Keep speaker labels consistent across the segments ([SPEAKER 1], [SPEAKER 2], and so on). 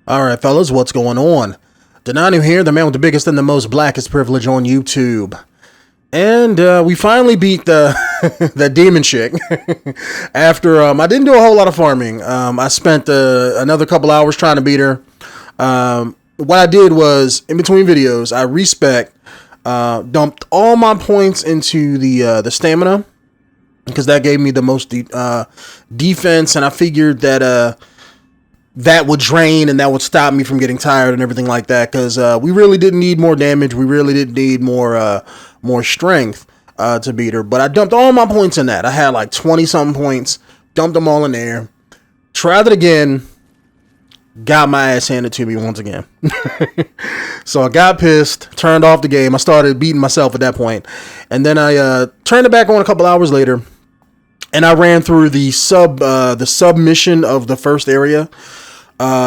[SPEAKER 1] Alright, fellas, what's going on? Denonu here, the man with the biggest and the most blackest privilege on YouTube. And we finally beat the that demon chick. After I didn't do a whole lot of farming. I spent another couple hours trying to beat her. What I did was, in between videos, I dumped all my points into the stamina, because that gave me the most defense, and I figured that that would drain and that would stop me from getting tired and everything like that, because we really didn't need more damage. We really didn't need more strength to beat her. But I dumped all my points in that. I had like 20 something points, dumped them all in there, tried it again, got my ass handed to me once again. So I got pissed, turned off the game. I started beating myself at that point, and then I turned it back on a couple hours later, and I ran through the sub mission of the first area.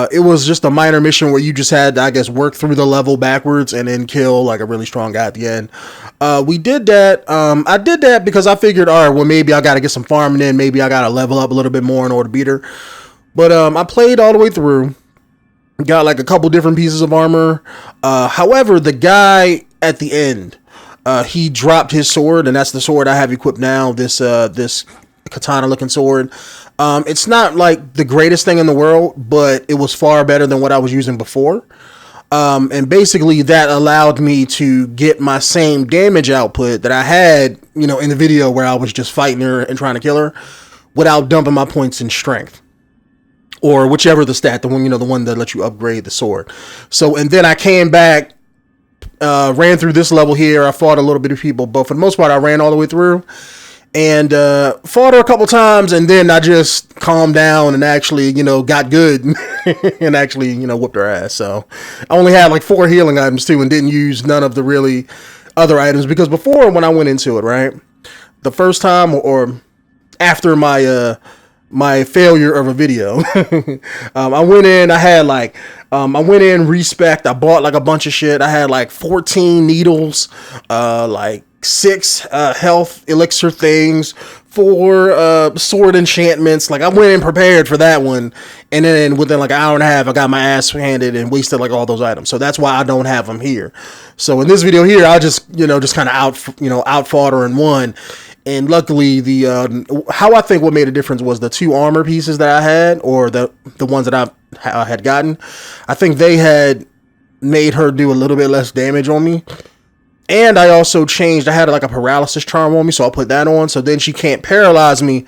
[SPEAKER 1] It was just a minor mission where you just had to, I guess, work through the level backwards and then kill like a really strong guy at the end. We did that. I did that because I figured, all right, well, maybe I got to get some farming in. Maybe I got to level up a little bit more in order to beat her. But I played all the way through. Got like a couple different pieces of armor. However, the guy at the end, he dropped his sword, and that's the sword I have equipped now. This katana looking sword. It's not like the greatest thing in the world, but it was far better than what I was using before. And basically that allowed me to get my same damage output that I had, in the video where I was just fighting her and trying to kill her, without dumping my points in strength, or whichever the stat, the one that lets you upgrade the sword. So, and then I came back, ran through this level here. I fought a little bit of people, but for the most part, I ran all the way through. And fought her a couple times, and then I just calmed down and actually, got good and actually, whooped her ass. So I only had like 4 healing items too, and didn't use none of the really other items, because before, when I went into it, right, the first time, or after my failure of a video, I went in, I went in respec. I bought like a bunch of shit. I had like 14 needles, like 6 health elixir things, 4 sword enchantments. Like, I went in prepared for that one, and then within like an hour and a half, I got my ass handed and wasted like all those items. So that's why I don't have them here. So in this video here, I just kind of outfought her and won. And luckily, how I think what made a difference was the 2 armor pieces that I had, or the ones that I had gotten. I think they had made her do a little bit less damage on me. And I also changed, I had like a paralysis charm on me, so I'll put that on. So then she can't paralyze me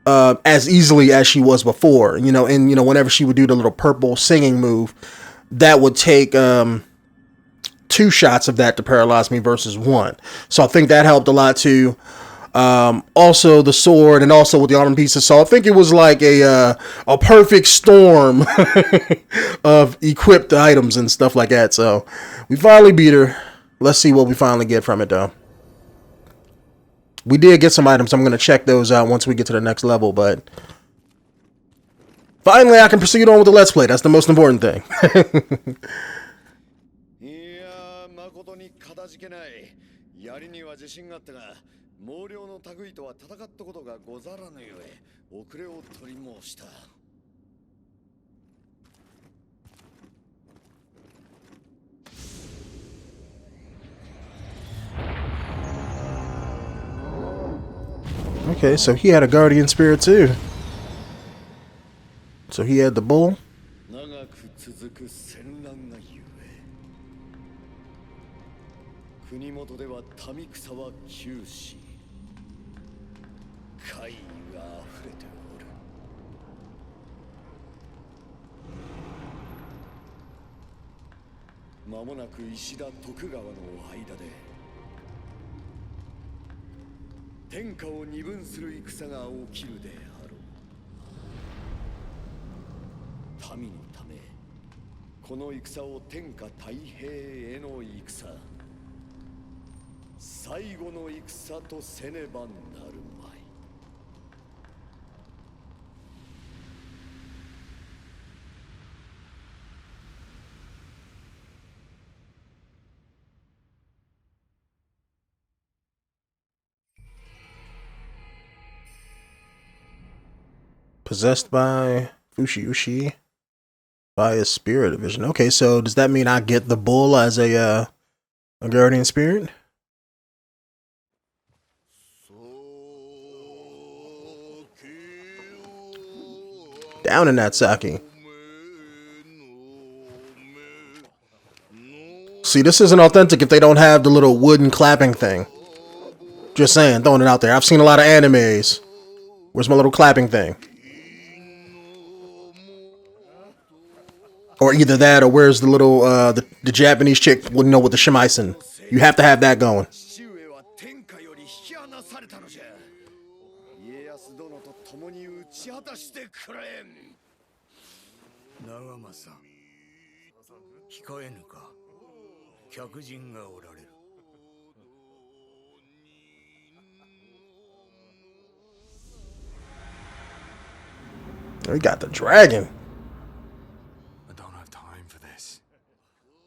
[SPEAKER 1] as easily as she was before. And whenever she would do the little purple singing move, that would take 2 shots of that to paralyze me versus 1. So I think that helped a lot too. Also the sword, and also with the armor pieces. So I think it was like a perfect storm of equipped items and stuff like that. So we finally beat her. Let's see what we finally get from it, though. We did get some items. I'm going to check those out once we get to the next level, but finally I can proceed on with the Let's Play. That's the most important thing. Okay, so he had a guardian spirit too. So he had the bull. Possessed by Fushi by a spirit division. Okay, so does that mean I get the bull as a guardian spirit? Down in that sake. See, this isn't authentic if they don't have the little wooden clapping thing. Just saying, throwing it out there. I've seen a lot of animes. Where's my little clapping thing? Or either that, or where's the little, the Japanese chick, you know, with the shemaisen. You have to have that going. We got the dragon.
[SPEAKER 2] I don't have time for this.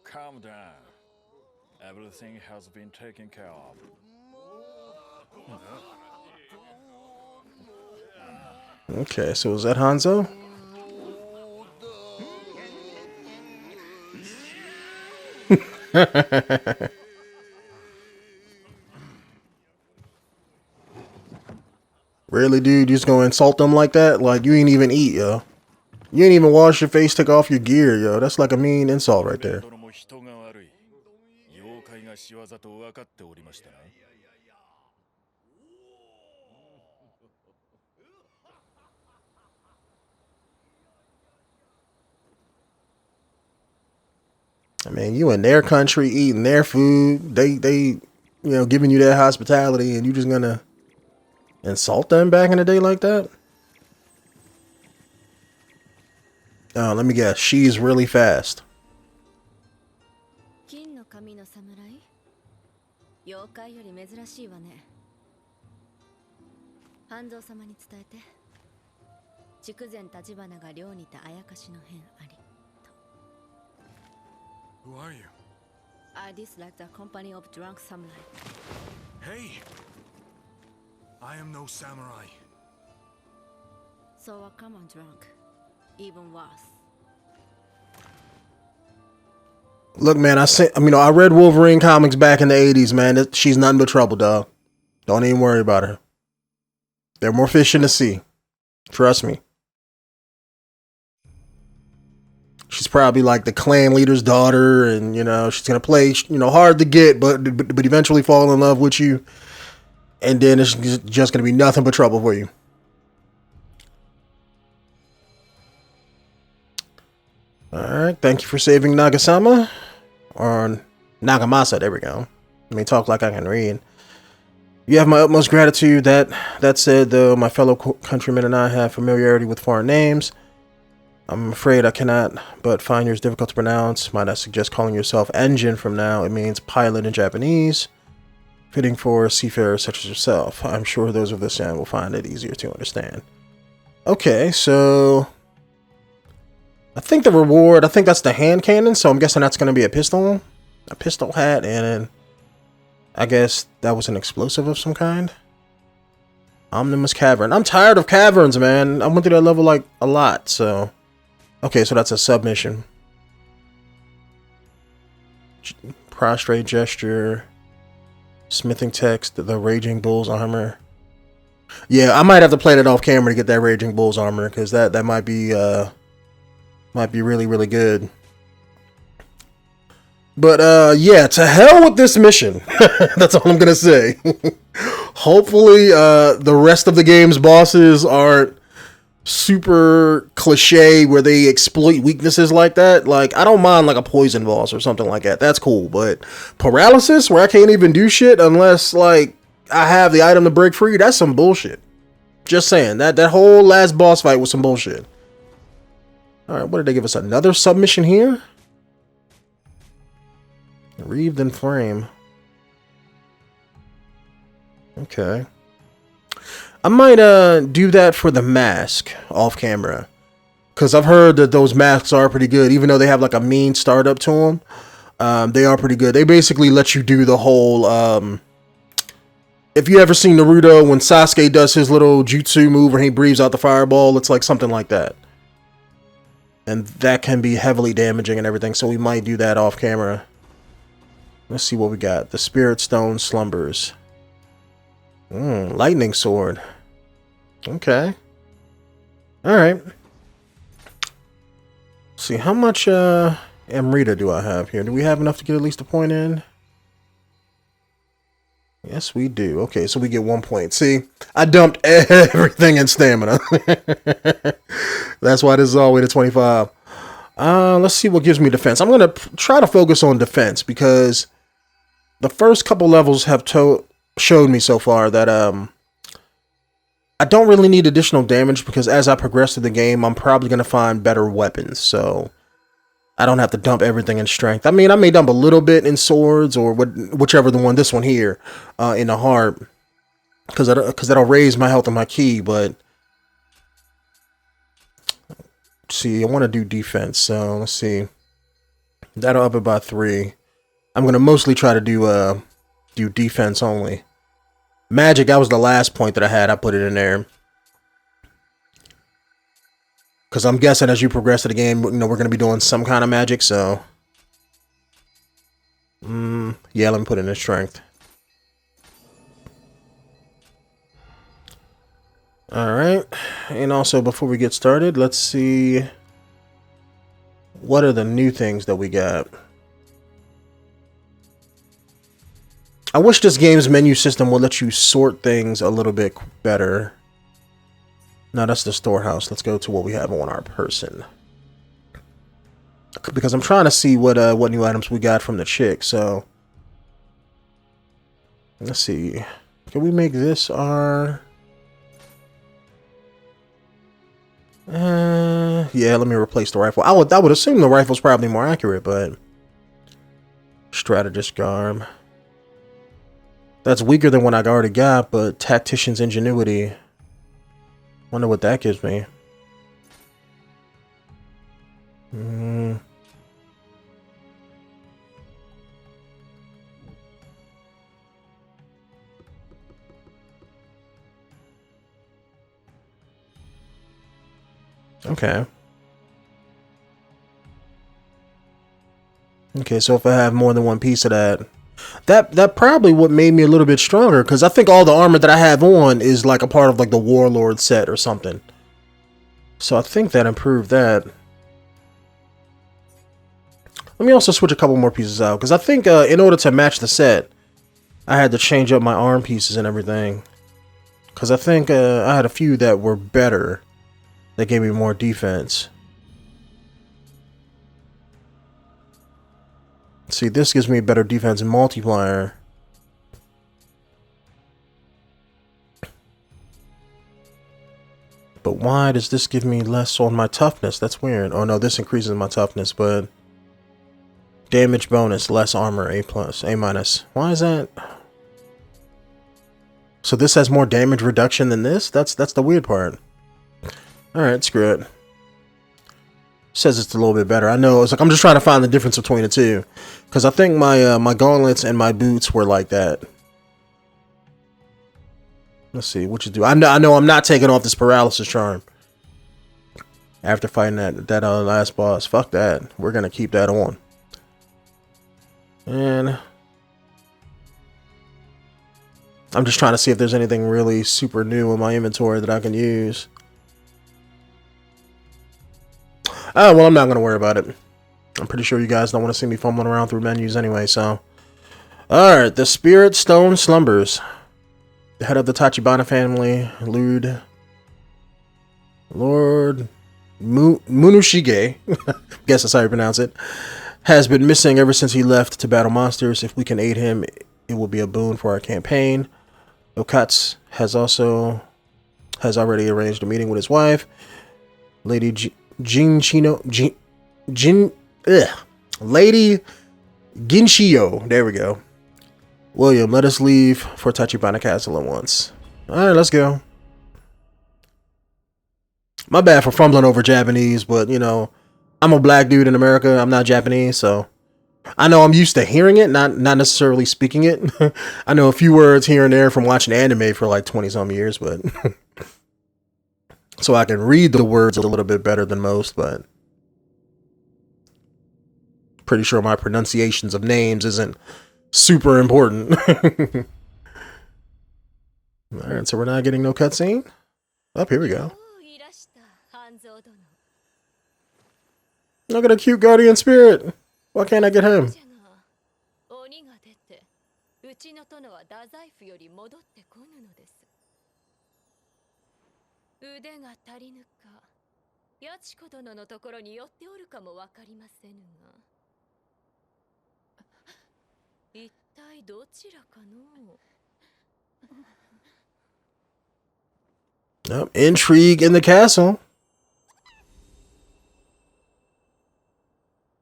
[SPEAKER 3] Calm down. Everything has been taken care of.
[SPEAKER 1] Okay, so is that Hanzo? Really, dude? You just gonna insult them like that? Like, you ain't even eat, yo. You ain't even wash your face, take off your gear, yo. That's like a mean insult right there. I mean, you in their country, eating their food. They, you know, giving you their hospitality, and you just gonna insult them back in the day like that? Oh, let me guess. She's really fast.
[SPEAKER 2] Who are you?
[SPEAKER 4] I dislike the company of drunk samurai.
[SPEAKER 2] Hey! I am no samurai.
[SPEAKER 4] So a common drunk. Even worse.
[SPEAKER 1] Look, man, I read Wolverine comics back in the 80s, man. She's nothing but trouble, dog. Don't even worry about her. There are more fish in the sea. Trust me. She's probably like the clan leader's daughter, and, you know, she's going to play, you know, hard to get, but eventually fall in love with you. And then it's just going to be nothing but trouble for you. Alright, thank you for saving Nagasama. Or Nagamasa, there we go. Let me talk like I can read. You have my utmost gratitude. That said, though, my fellow countrymen and I have familiarity with foreign names. I'm afraid I cannot but find yours difficult to pronounce. Might I suggest calling yourself Engine from now? It means pilot in Japanese. Fitting for seafarers such as yourself. I'm sure those of this end will find it easier to understand. Okay, so I think the reward, I think that's the hand cannon, so I'm guessing that's going to be a pistol hat, and then I guess that was an explosive of some kind. Omnimus Cavern. I'm tired of caverns, man. I went through that level like a lot, so. Okay, so that's a submission. Prostrate gesture. Smithing text, the Raging Bull's armor. Yeah, I might have to play that off camera to get that Raging Bull's armor, because that might be really, really good. But yeah, to hell with this mission. That's all I'm gonna say. Hopefully the rest of the game's bosses aren't super cliche where they exploit weaknesses like that. Like, I don't mind like a poison boss or something like that. That's cool. But paralysis where I can't even do shit unless like I have the item to break free, that's some bullshit. Just saying. That whole last boss fight was some bullshit. Alright, what did they give us? Another submission here? Wreathed in Flame. Okay. I might do that for the mask off camera, because I've heard that those masks are pretty good, even though they have like a mean startup to them. They are pretty good. They basically let you do the whole if you ever seen Naruto, when Sasuke does his little jutsu move where he breathes out the fireball, it's like something like that. And that can be heavily damaging and everything, so we might do that off camera. Let's see what we got. The Spirit Stone Slumbers. Lightning Sword. Okay. Alright. See, how much Amrita do I have here? Do we have enough to get at least a point in? Yes, we do. Okay, so we get 1 point. See, I dumped everything in stamina. That's why this is all the way to 25. Let's see what gives me defense. I'm going to try to focus on defense because the first couple levels have showed me so far that I don't really need additional damage because as I progress through the game, I'm probably going to find better weapons. So I don't have to dump everything in strength. I mean, I may dump a little bit in swords or whichever the one, this one here, in the heart, because that'll raise my health and my ki. But see, I want to do defense, so let's see. That'll up it by 3. I'm gonna mostly try to do defense only. Magic, that was the last point that I had. I put it in there. Because I'm guessing as you progress to the game, you know, we're going to be doing some kind of magic, so... yeah, let me put it in strength. Alright. And also, before we get started, let's see... what are the new things that we got? I wish this game's menu system would let you sort things a little bit better. No, that's the storehouse. Let's go to what we have on our person. Because I'm trying to see what new items we got from the chick, so... let's see. Can we make this our... yeah, let me replace the rifle. I would assume the rifle's probably more accurate, but... strategist garb. That's weaker than what I already got, but tactician's ingenuity... wonder what that gives me. Okay. Okay, so if I have more than one piece of that probably what made me a little bit stronger, because I think all the armor that I have on is like a part of like the Warlord set or something. So I think that improved that. Let me also switch a couple more pieces out, because I think in order to match the set, I had to change up my arm pieces and everything. Because I think I had a few that were better, that gave me more defense. See, this gives me a better defense multiplier. But why does this give me less on my toughness? That's weird. Oh no, this increases my toughness, but damage bonus, less armor, A+, A-. Why is that? So this has more damage reduction than this? That's the weird part. Alright, screw it. Says it's a little bit better. I know, it's like I'm just trying to find the difference between the two. Because I think my my gauntlets and my boots were like that. Let's see, what you do. I know I'm not taking off this paralysis charm. After fighting that last boss. Fuck that. We're going to keep that on. And I'm just trying to see if there's anything really super new in my inventory that I can use. Oh, well, I'm not going to worry about it. I'm pretty sure you guys don't want to see me fumbling around through menus anyway, so. Alright, the Spirit Stone Slumbers. The head of the Tachibana family, Lord Munushige, guess that's how you pronounce it, has been missing ever since he left to battle monsters. If we can aid him, it will be a boon for our campaign. 𝐿𝐾 has already arranged a meeting with his wife, Lady Lady 𝐥𝐢𝐤𝐞. There we go. William, let us leave for Tachibana Castle at once. Alright, let's go. My bad for fumbling over Japanese, but you know, I'm a black dude in America. I'm not Japanese, so I know I'm used to hearing it, not necessarily speaking it. I know a few words here and there from watching anime for like 20 some years, but so I can read the words a little bit better than most, but pretty sure my pronunciations of names isn't super important. All right, so we're not getting no cutscene. Up here we go. Look at a cute guardian spirit. Why can't I get him?
[SPEAKER 5] 鬼が出て、うちの殿は太宰府より戻ってこぬのです。腕が足りぬか、八千子殿のところに寄っておるかもわかりませぬが、一体どちらかの。
[SPEAKER 1] Intrigue in the castle.